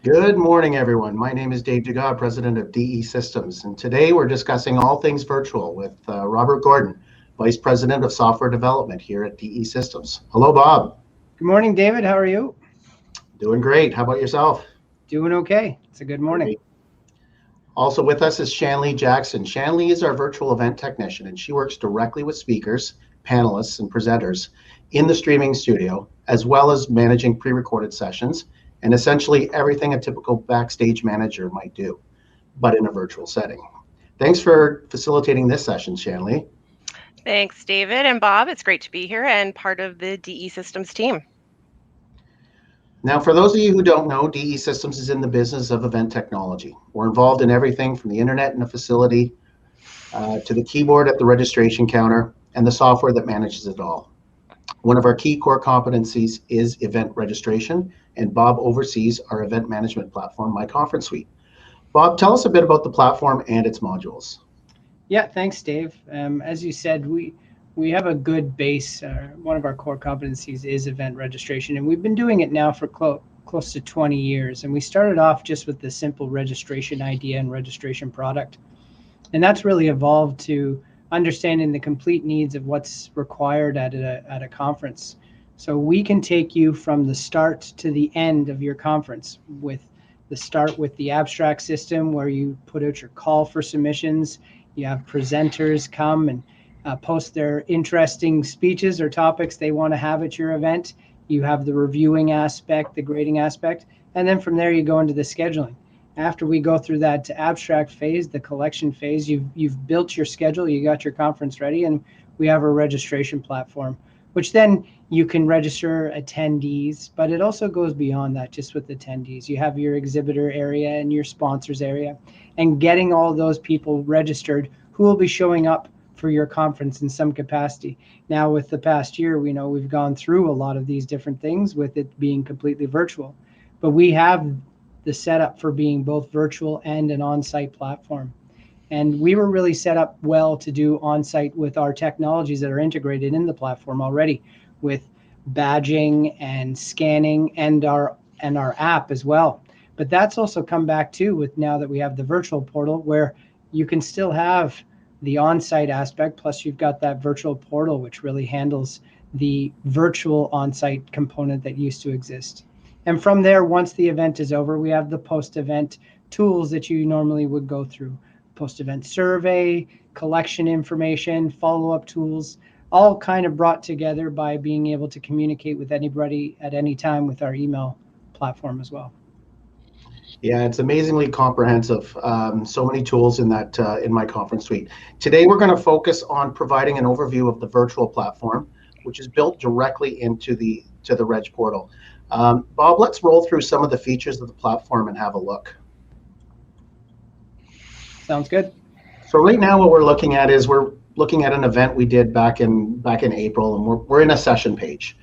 Good morning, everyone. My name is Dave Dugas, president of DE Systems, and today we're discussing all things virtual with Robert Gordon, vice president of software development here at DE Systems. Hello, Bob. Good morning, David. How are you? Doing great. How about yourself? Doing okay. It's a good morning. Great. Also with us is Shanley Jackson. Shanley is our virtual event technician, and she works directly with speakers, panelists, and presenters in the streaming studio, as well as managing pre-recorded sessions and essentially everything a typical backstage manager might do, but in a virtual setting. Thanks for facilitating this session, Shanley. Thanks, David and Bob. It's great to be here and part of the DE Systems team. Now, for those of you who don't know, DE Systems is in the business of event technology. We're involved in everything from the internet in a facility to the keyboard at the registration counter and the software that manages it all. One of our key core competencies is event registration, and Bob oversees our event management platform, MyConferenceSuite. Bob, tell us a bit about the platform and its modules. Yeah, thanks, Dave. As you said, we have a good base. One of our core competencies is event registration, and we've been doing it now for close to 20 years. And we started off just with the simple registration idea and registration product. And that's really evolved to understanding the complete needs of what's required at a conference. So we can take you from the start to the end of your conference, with the start with the abstract system where you put out your call for submissions. You have presenters come and post their interesting speeches or topics they want to have at your event. You have the reviewing aspect, the grading aspect, and then from there you go into the scheduling. After we go through that abstract phase, the collection phase, you've built your schedule, you got your conference ready, and we have a registration platform, which then you can register attendees, but it also goes beyond that. Just with attendees, you have your exhibitor area and your sponsors area, and getting all those people registered who will be showing up for your conference in some capacity. Now, with the past year, we know we've gone through a lot of these different things with it being completely virtual, but we have the setup for being both virtual and an on-site platform. And we were really set up well to do on-site with our technologies that are integrated in the platform already, with badging and scanning and our app as well. But that's also come back too with now that we have the virtual portal, where you can still have the on-site aspect, plus you've got that virtual portal, which really handles the virtual on-site component that used to exist. And from there, once the event is over, we have the post-event tools that you normally would go through. Post-event survey, collection information, follow-up tools, all kind of brought together by being able to communicate with anybody at any time with our email platform as well. Yeah, it's amazingly comprehensive. So many tools in that in MyConferenceSuite. Today, we're going to focus on providing an overview of the virtual platform, which is built directly into the Reg portal. Bob, let's roll through some of the features of the platform and have a look. Sounds good. So right now, what we're looking at is we're looking at an event we did back in April, and we're in a session page.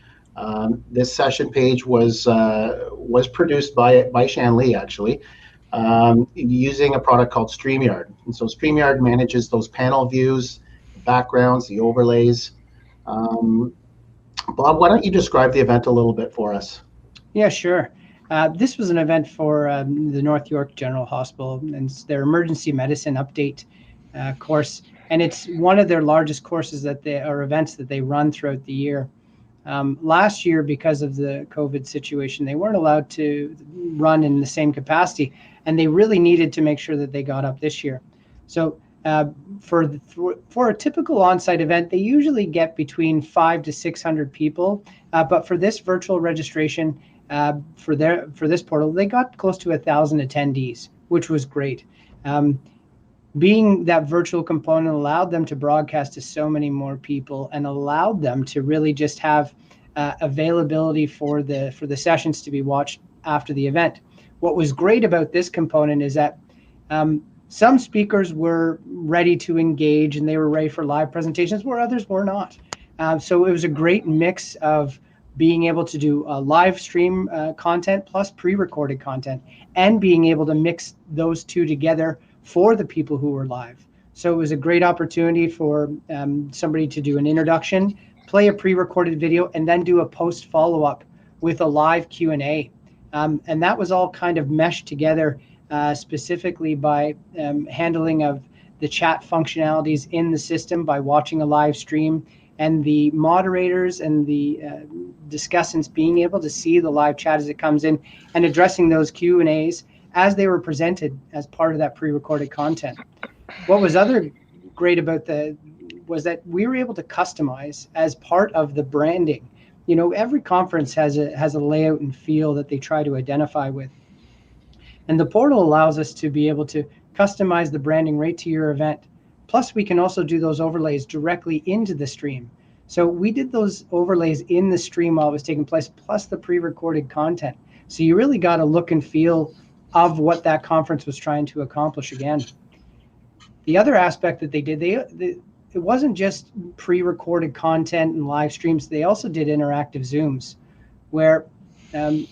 This session page was produced by Shanley, actually, using a product called StreamYard. And so StreamYard manages those panel views, the backgrounds, the overlays. Bob, why don't you describe the event a little bit for us? Yeah, sure. This was an event for the North York General Hospital and their emergency medicine update course. And it's one of their largest courses or events that they run throughout the year. Last year, because of the COVID situation, they weren't allowed to run in the same capacity, and they really needed to make sure that they got up this year. So for a typical on-site event, they usually get between 500 to 600 people. But for this virtual registration, for this portal, they got close to 1,000 attendees, which was great. Being that virtual component allowed them to broadcast to so many more people and allowed them to really just have availability for the sessions to be watched after the event. What was great about this component is that some speakers were ready to engage and they were ready for live presentations, where others were not. So it was a great mix of being able to do live stream content plus pre-recorded content, and being able to mix those two together for the people who were live. So it was a great opportunity for somebody to do an introduction, play a pre-recorded video, and then do a post follow-up with a live Q&A. And that was all kind of meshed together specifically by handling of the chat functionalities in the system by watching a live stream, and the moderators and the discussants being able to see the live chat as it comes in and addressing those Q&As as they were presented as part of that pre-recorded content. What was other great about was that we were able to customize as part of the branding. You know, every conference has a layout and feel that they try to identify with. And the portal allows us to be able to customize the branding right to your event. Plus, we can also do those overlays directly into the stream. So we did those overlays in the stream while it was taking place, plus the pre-recorded content. So you really got a look and feel of what that conference was trying to accomplish again. The other aspect that they did, it wasn't just pre-recorded content and live streams. They also did interactive Zooms, where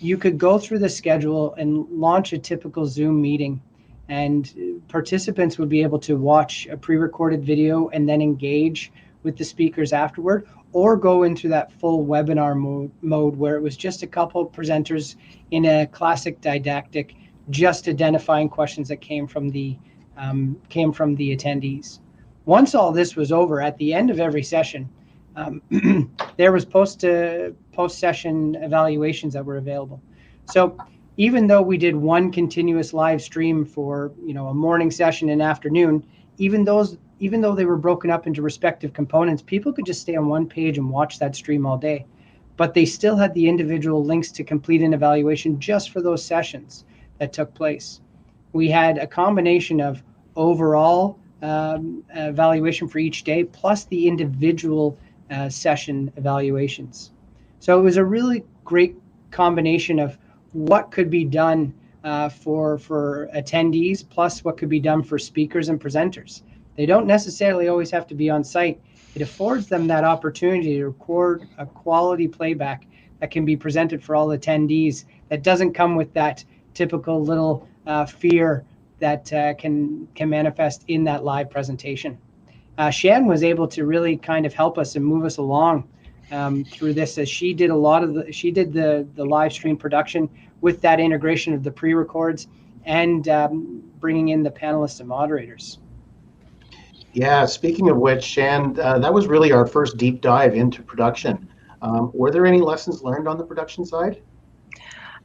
you could go through the schedule and launch a typical Zoom meeting, and participants would be able to watch a pre-recorded video and then engage with the speakers afterward, or go into that full webinar mode where it was just a couple of presenters in a classic didactic, just identifying questions that came from the attendees. Once all this was over, at the end of every session, there was post-session evaluations that were available. So even though we did one continuous live stream for a morning session and afternoon, even though they were broken up into respective components, people could just stay on one page and watch that stream all day. But they still had the individual links to complete an evaluation just for those sessions that took place. We had a combination of overall evaluation for each day, plus the individual session evaluations. So it was a really great combination of what could be done for attendees, plus what could be done for speakers and presenters. They don't necessarily always have to be on site. It affords them that opportunity to record a quality playback that can be presented for all attendees, that doesn't come with that typical little fear that can manifest in that live presentation. Shan was able to really kind of help us and move us along through this, as she did the live stream production with that integration of the pre-records and bringing in the panelists and moderators. Yeah, speaking of which, Shan, that was really our first deep dive into production. Were there any lessons learned on the production side?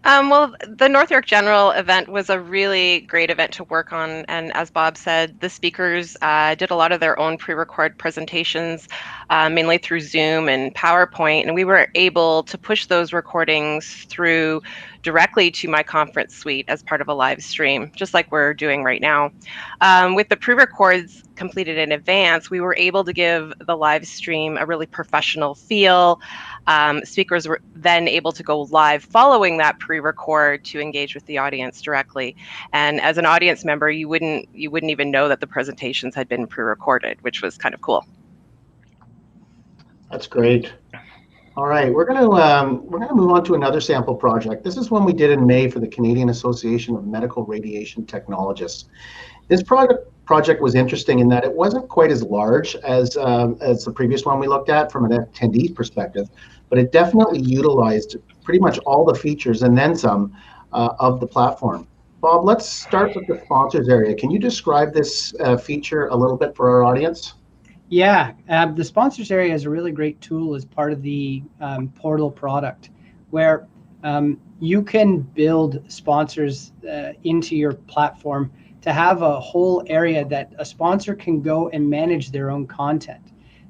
Well, the North York General event was a really great event to work on. And as Bob said, the speakers did a lot of their own pre-record presentations, mainly through Zoom and PowerPoint. And we were able to push those recordings through directly to MyConferenceSuite as part of a live stream, just like we're doing right now. With the pre-records completed in advance, we were able to give the live stream a really professional feel. Speakers were then able to go live following that pre-record to engage with the audience directly. And as an audience member, you wouldn't even know that the presentations had been pre-recorded, which was kind of cool. That's great. All right, we're gonna move on to another sample project. This is one we did in May for the Canadian Association of Medical Radiation Technologists. This project was interesting in that it wasn't quite as large as the previous one we looked at from an attendee perspective, but it definitely utilized pretty much all the features and then some of the platform. Bob, let's start with the sponsors area. Can you describe this feature a little bit for our audience? Yeah, the sponsors area is a really great tool as part of the portal product, where you can build sponsors into your platform to have a whole area that a sponsor can go and manage their own content.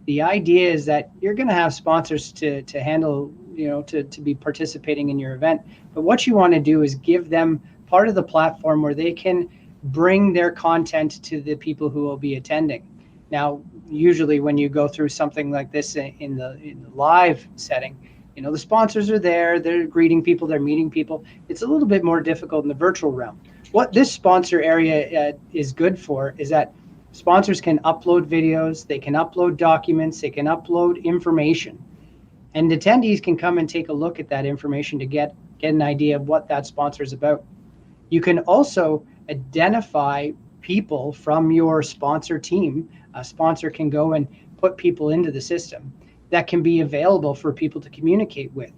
The idea is that you're going to have sponsors to handle, to be participating in your event. But what you want to do is give them part of the platform where they can bring their content to the people who will be attending. Now, usually when you go through something like this in the live setting, the sponsors are there, they're greeting people, they're meeting people. It's a little bit more difficult in the virtual realm. What this sponsor area is good for is that sponsors can upload videos, they can upload documents, they can upload information, and attendees can come and take a look at that information to get an idea of what that sponsor is about. You can also identify people from your sponsor team. A sponsor can go and put people into the system that can be available for people to communicate with.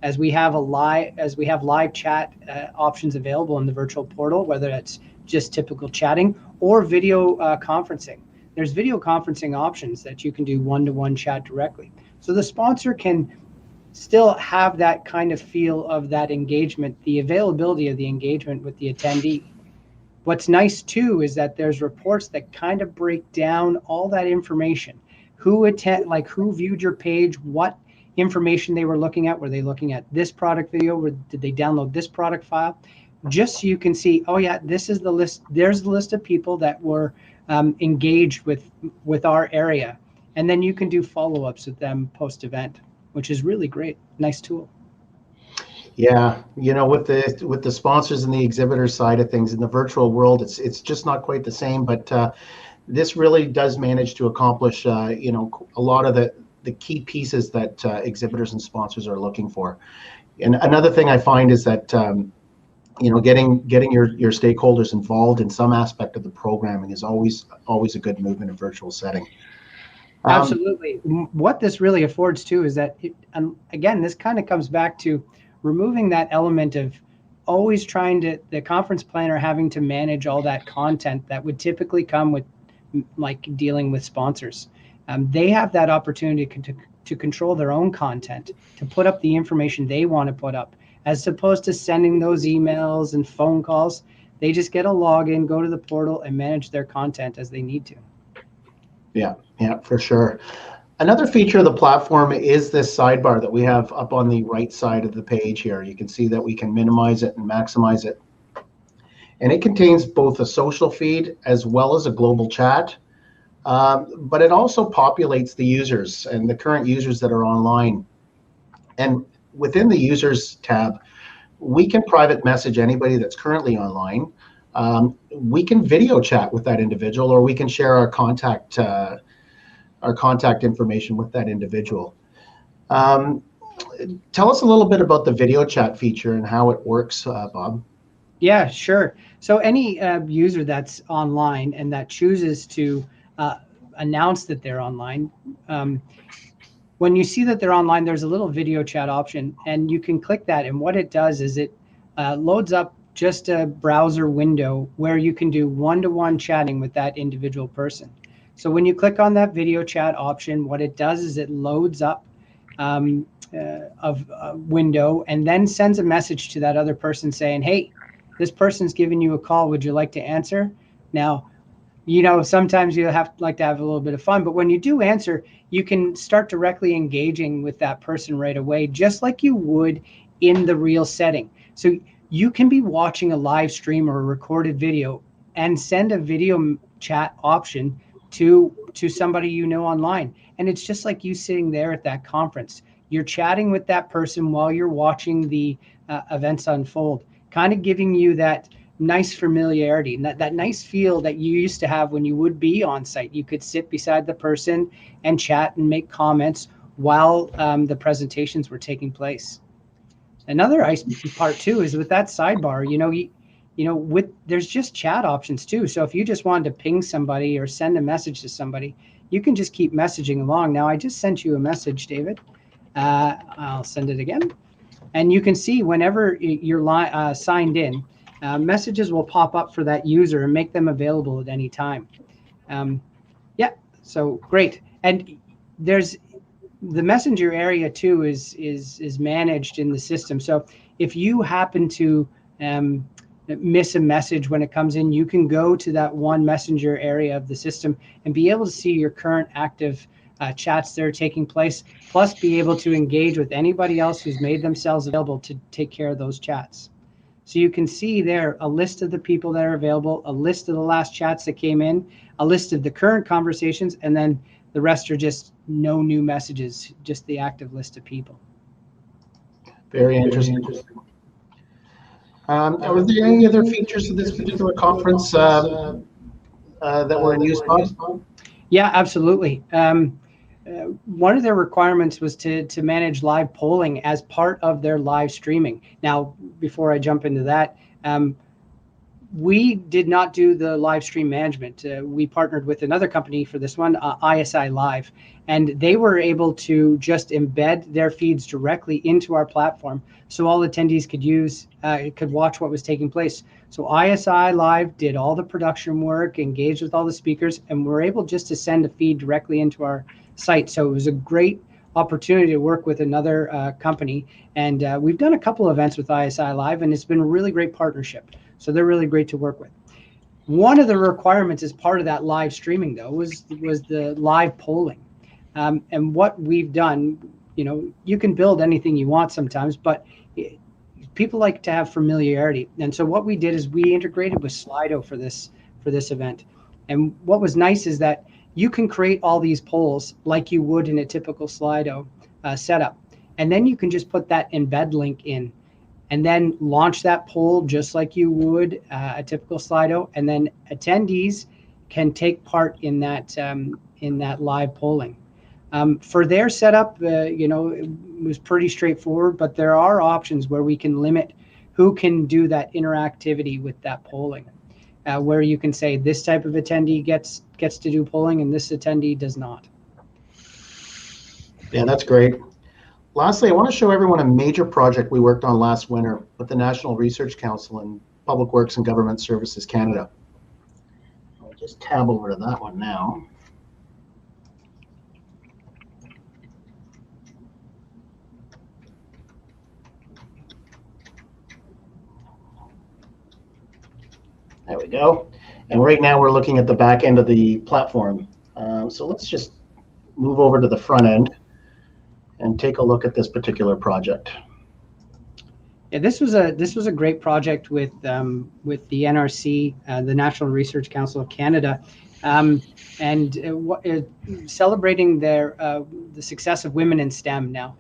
as we have live chat options available in the virtual portal, whether that's just typical chatting or video conferencing. There's video conferencing options that you can do one-to-one chat directly. So the sponsor can still have that kind of feel of that engagement, the availability of the engagement with the attendee. What's nice too is that there's reports that kind of break down all that information. Who viewed your page, what information they were looking at. Were they looking at this product video? Did they download this product file? Just so you can see, oh yeah, this is the list. There's the list of people that were engaged with our area. And then you can do follow-ups with them post-event, which is really great. Nice tool. Yeah, with the sponsors and the exhibitor side of things in the virtual world, it's just not quite the same. But this really does manage to accomplish, a lot of the key pieces that exhibitors and sponsors are looking for. And another thing I find is that getting your stakeholders involved in some aspect of the programming is always a good move in a virtual setting. Absolutely. What this really affords too is that, again, this kind of comes back to removing that element of always the conference planner having to manage all that content that would typically come with like dealing with sponsors. They have that opportunity to control their own content, to put up the information they want to put up, as opposed to sending those emails and phone calls. They just get a login, go to the portal, and manage their content as they need to. Yeah, for sure. Another feature of the platform is this sidebar that we have up on the right side of the page here. You can see that we can minimize it and maximize it. And it contains both a social feed as well as a global chat. But it also populates the users and the current users that are online. And within the users tab, we can private message anybody that's currently online. We can video chat with that individual, or we can share our contact information with that individual. Tell us a little bit about the video chat feature and how it works, Bob. Yeah, sure. So any user that's online and that chooses to announce that they're online, when you see that they're online, there's a little video chat option, and you can click that. And what it does is it loads up just a browser window where you can do one-to-one chatting with that individual person. So when you click on that video chat option, what it does is it loads up a window and then sends a message to that other person saying, hey, this person's giving you a call. Would you like to answer? Now, sometimes you like to have a little bit of fun, but when you do answer, you can start directly engaging with that person right away, just like you would in the real setting. So you can be watching a live stream or a recorded video and send a video chat option to somebody online. And it's just like you sitting there at that conference. You're chatting with that person while you're watching the events unfold, kind of giving you that nice familiarity and that nice feel that you used to have when you would be on site. You could sit beside the person and chat and make comments while the presentations were taking place. Another nice part too is with that sidebar, there's just chat options too. So if you just wanted to ping somebody or send a message to somebody, you can just keep messaging along. Now I just sent you a message, David. I'll send it again. And you can see whenever you're signed in, messages will pop up for that user and make them available at any time. So great. And there's the messenger area too is managed in the system. So if you happen to miss a message when it comes in, you can go to that one messenger area of the system and be able to see your current active chats that are taking place, plus be able to engage with anybody else who's made themselves available to take care of those chats. So you can see there a list of the people that are available, a list of the last chats that came in, a list of the current conversations, and then the rest are just no new messages, just the active list of people. Very interesting. Are there any other features of this particular conference that were in use, Bob? Yeah, absolutely. One of their requirements was to manage live polling as part of their live streaming. Now, before I jump into that, We did not do the live stream management. We partnered with another company for this one, ISI Live, and they were able to just embed their feeds directly into our platform, so all attendees could watch what was taking place. So ISI Live did all the production work, engaged with all the speakers, and we're able just to send a feed directly into our site. So it was a great opportunity to work with another company, and we've done a couple of events with ISI Live, and it's been a really great partnership. So they're really great to work with. One of the requirements as part of that live streaming, though, was the live polling. And what we've done, you can build anything you want sometimes, but people like to have familiarity. And so what we did is we integrated with Slido for this event. And what was nice is that you can create all these polls like you would in a typical Slido setup. And then you can just put that embed link in, and then launch that poll just like you would a typical Slido, and then attendees can take part in that live polling. For their setup, it was pretty straightforward, but there are options where we can limit who can do that interactivity with that polling, where you can say this type of attendee gets to do polling and this attendee does not. Yeah, that's great. Lastly, I want to show everyone a major project we worked on last winter with the National Research Council and Public Works and Government Services Canada. I'll just tab over to that one now. There we go. And right now we're looking at the back end of the platform. So let's just move over to the front end and take a look at this particular project. Yeah, this was a great project with the NRC, the National Research Council of Canada, and celebrating the success of women in STEM. Now,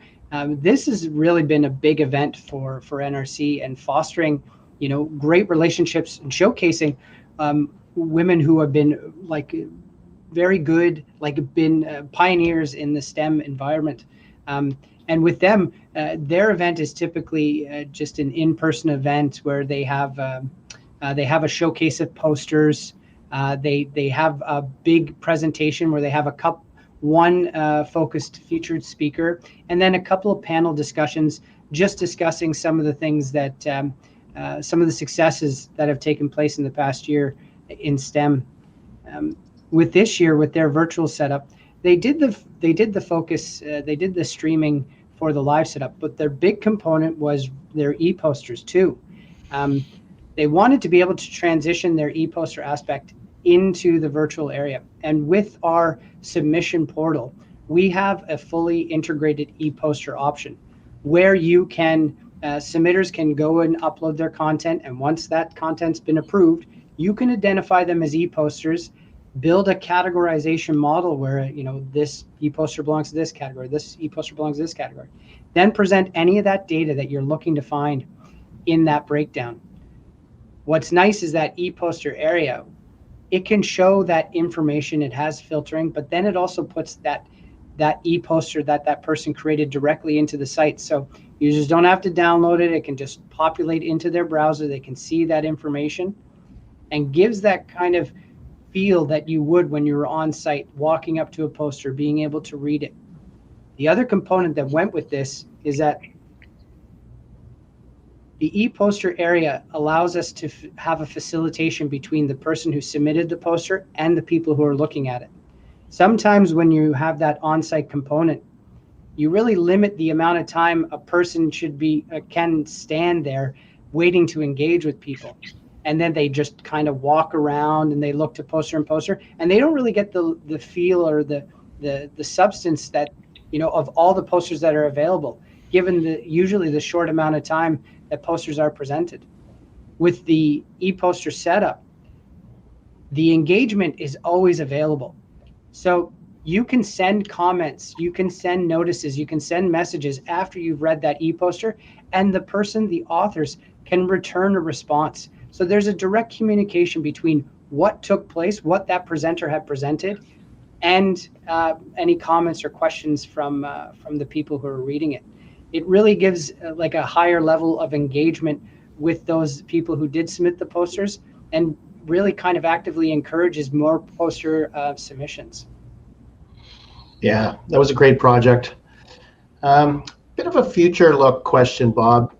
this has really been a big event for NRC and fostering, great relationships and showcasing women who have been very good, been pioneers in the STEM environment. And with them, their event is typically just an in-person event where they have a showcase of posters. They have a big presentation where they have one focused featured speaker, and then a couple of panel discussions just discussing some of the things that some of the successes that have taken place in the past year in STEM. With this year, with their virtual setup, they did the streaming for the live setup, but their big component was their e-posters too. They wanted to be able to transition their e-poster aspect into the virtual area. And with our submission portal, we have a fully integrated e-poster option where you can, submitters can go and upload their content. And once that content's been approved, you can identify them as e-posters, build a categorization model where, this e-poster belongs to this category, this e-poster belongs to this category. Then present any of that data that you're looking to find in that breakdown. What's nice is that e-poster area, it can show that information, it has filtering, but then it also puts that e-poster that person created directly into the site. So users don't have to download it. It can just populate into their browser. They can see that information and gives that kind of feel that you would when you were on site, walking up to a poster, being able to read it. The other component that went with this is that the e-poster area allows us to have a facilitation between the person who submitted the poster and the people who are looking at it. Sometimes when you have that on-site component, you really limit the amount of time a person can stand there waiting to engage with people. And then they just kind of walk around and they look to poster and poster, and they don't really get the feel or the substance that, of all the posters that are available, given usually the short amount of time that posters are presented. With the e-poster setup, the engagement is always available. So you can send comments, you can send notices, you can send messages after you've read that e-poster, and the authors can return a response. So there's a direct communication between what took place, what that presenter had presented, and any comments or questions from the people who are reading it. It really gives a higher level of engagement with those people who did submit the posters, and really kind of actively encourages more poster submissions. Yeah, that was a great project. Bit of a future look question, Bob.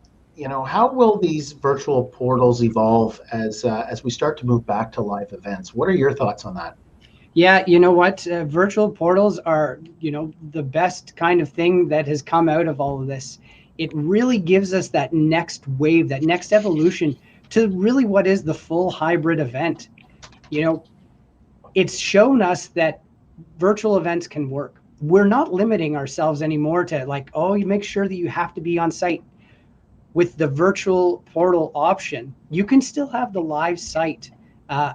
How will these virtual portals evolve as we start to move back to live events? What are your thoughts on that? Yeah, you know what? Virtual portals are, the best kind of thing that has come out of all of this. It really gives us that next wave, that next evolution to really what is the full hybrid event. It's shown us that virtual events can work. We're not limiting ourselves anymore to like, oh, you make sure that you have to be on site. With the virtual portal option, you can still have the live site.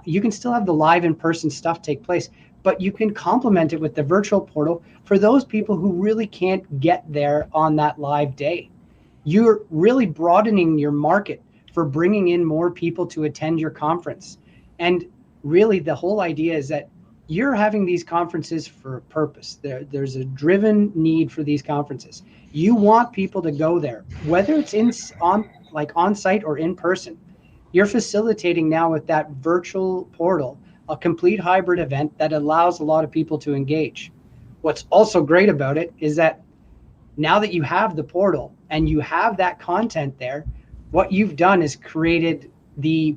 You can still have the live in-person stuff take place, but you can complement it with the virtual portal for those people who really can't get there on that live day. You're really broadening your market for bringing in more people to attend your conference. And really, the whole idea is that you're having these conferences for a purpose. There's a driven need for these conferences. You want people to go there, whether it's on site or in person. You're facilitating now with that virtual portal a complete hybrid event that allows a lot of people to engage. What's also great about it is that now that you have the portal and you have that content there, what you've done is created the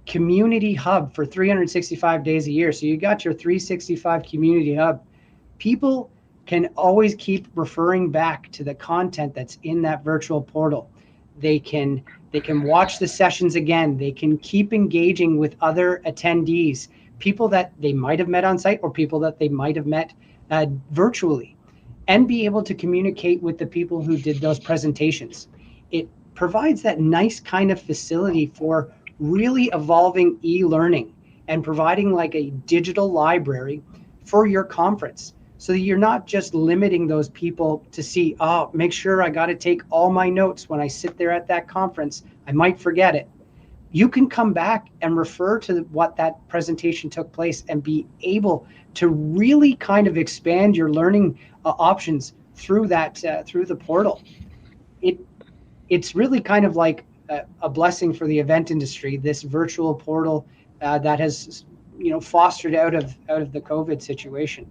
community hub for 365 days a year. So you got your 365 community hub. People can always keep referring back to the content that's in that virtual portal. They can watch the sessions again. They can keep engaging with other attendees, people that they might have met on site or people that they might have met virtually, and be able to communicate with the people who did those presentations. It provides that nice kind of facility for really evolving e-learning and providing like a digital library for your conference, so that you're not just limiting those people to see, oh, make sure I got to take all my notes when I sit there at that conference. I might forget it. You can come back and refer to what that presentation took place and be able to really kind of expand your learning options through that through the portal. It's really kind of like a blessing for the event industry, this virtual portal that has fostered out of the COVID situation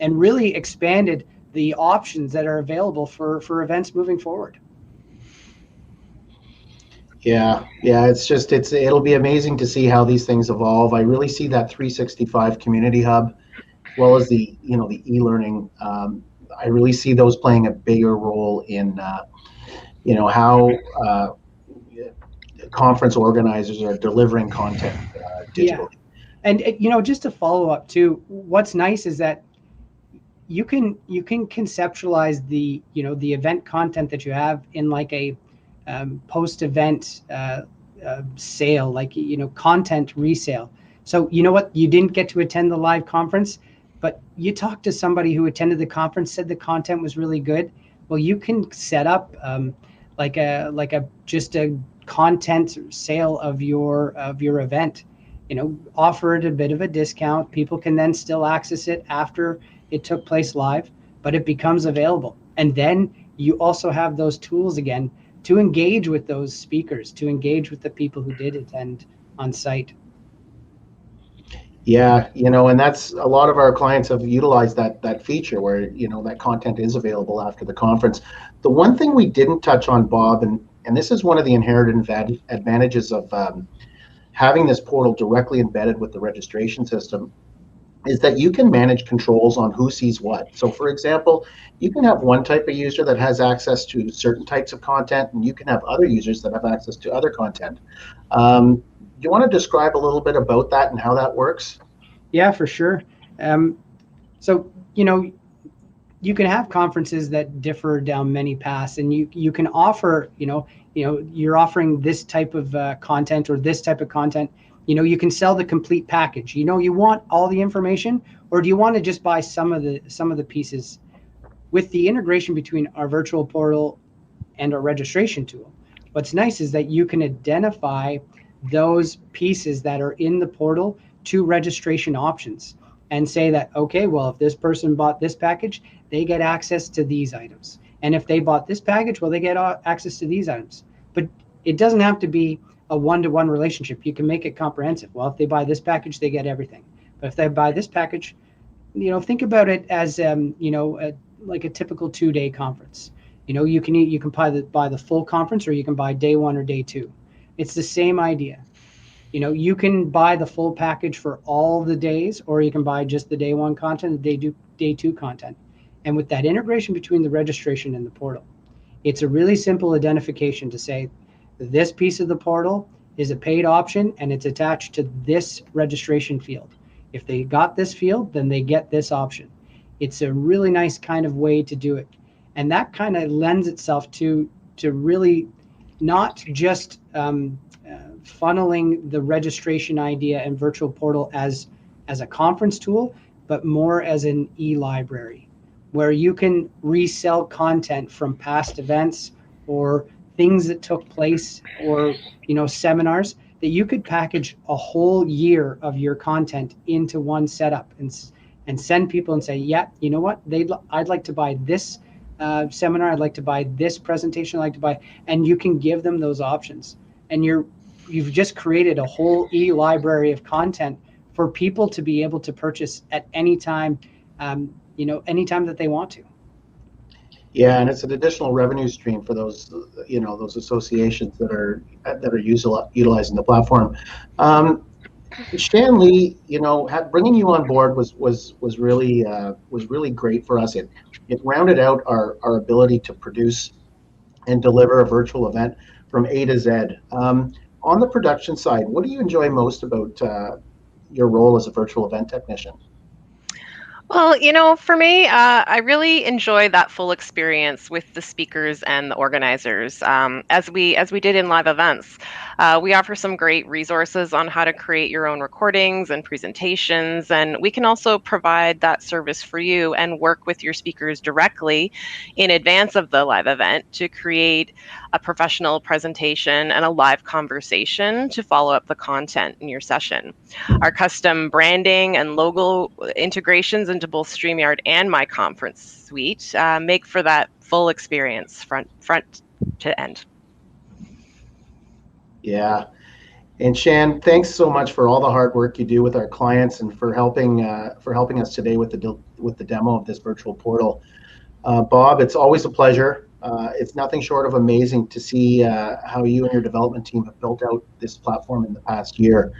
and really expanded the options that are available for events moving forward. Yeah, it'll be amazing to see how these things evolve. I really see that 365 community hub, as well as the e-learning. I really see those playing a bigger role in how conference organizers are delivering content digitally. Yeah. And just to follow up too, what's nice is that you can conceptualize the the event content that you have in like a post-event sale, like content resale. So what, you didn't get to attend the live conference, but you talked to somebody who attended the conference, said the content was really good. Well, you can set up like a just a content sale of your event. Offer it a bit of a discount. People can then still access it after it took place live, but it becomes available. And then you also have those tools again to engage with those speakers, to engage with the people who did attend on site. Yeah, and that's a lot of our clients have utilized that feature where that content is available after the conference. The one thing we didn't touch on, Bob, and this is one of the inherent advantages of having this portal directly embedded with the registration system, is that you can manage controls on who sees what. So for example, you can have one type of user that has access to certain types of content, and you can have other users that have access to other content. Do you want to describe a little bit about that and how that works? Yeah, for sure. So, you can have conferences that differ down many paths, and you can offer, you're offering this type of content or this type of content. You can sell the complete package. You want all the information, or do you want to just buy some of the pieces? With the integration between our virtual portal and our registration tool, what's nice is that you can identify those pieces that are in the portal to registration options and say that, okay, well, if this person bought this package, they get access to these items. And if they bought this package, well, they get access to these items. But it doesn't have to be a one-to-one relationship. You can make it comprehensive. Well, if they buy this package, they get everything. But if they buy this package, think about it as like a typical 2-day conference. You can buy the full conference, or you can buy day 1 or day 2. It's the same idea. You can buy the full package for all the days, or you can buy just the day 1 content, the day 2 content. And with that integration between the registration and the portal, it's a really simple identification to say this piece of the portal is a paid option and it's attached to this registration field. If they got this field, then they get this option. It's a really nice kind of way to do it. And that kind of lends itself to really not just funneling the registration idea and virtual portal as a conference tool, but more as an e-library, where you can resell content from past events or things that took place, or seminars, that you could package a whole year of your content into one setup and send people and say, yeah, you know what, I'd like to buy this seminar, I'd like to buy this presentation, I'd like to buy, and you can give them those options. And you've just created a whole e-library of content for people to be able to purchase at any time, anytime that they want to. Yeah, and it's an additional revenue stream for those, those associations that are utilizing the platform. Shan Lee, bringing you on board was really great for us. It rounded out our ability to produce and deliver a virtual event from A to Z. On the production side, what do you enjoy most about your role as a virtual event technician? Well, for me, I really enjoy that full experience with the speakers and the organizers. As we did in live events, we offer some great resources on how to create your own recordings and presentations, and we can also provide that service for you and work with your speakers directly in advance of the live event to create a professional presentation and a live conversation to follow up the content in your session. Our custom branding and logo integrations into both StreamYard and MyConferenceSuite make for that full experience front to end. Yeah. And Shan, thanks so much for all the hard work you do with our clients and for helping us today with the demo of this virtual portal. Bob, it's always a pleasure. It's nothing short of amazing to see how you and your development team have built out this platform in the past year.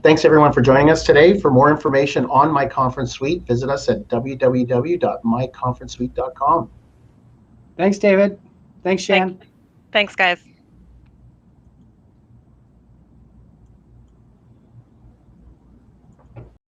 Thanks everyone for joining us today. For more information on MyConferenceSuite, visit us at www.myconferencesuite.com. Thanks, David. Thanks, Shan. Thanks, guys.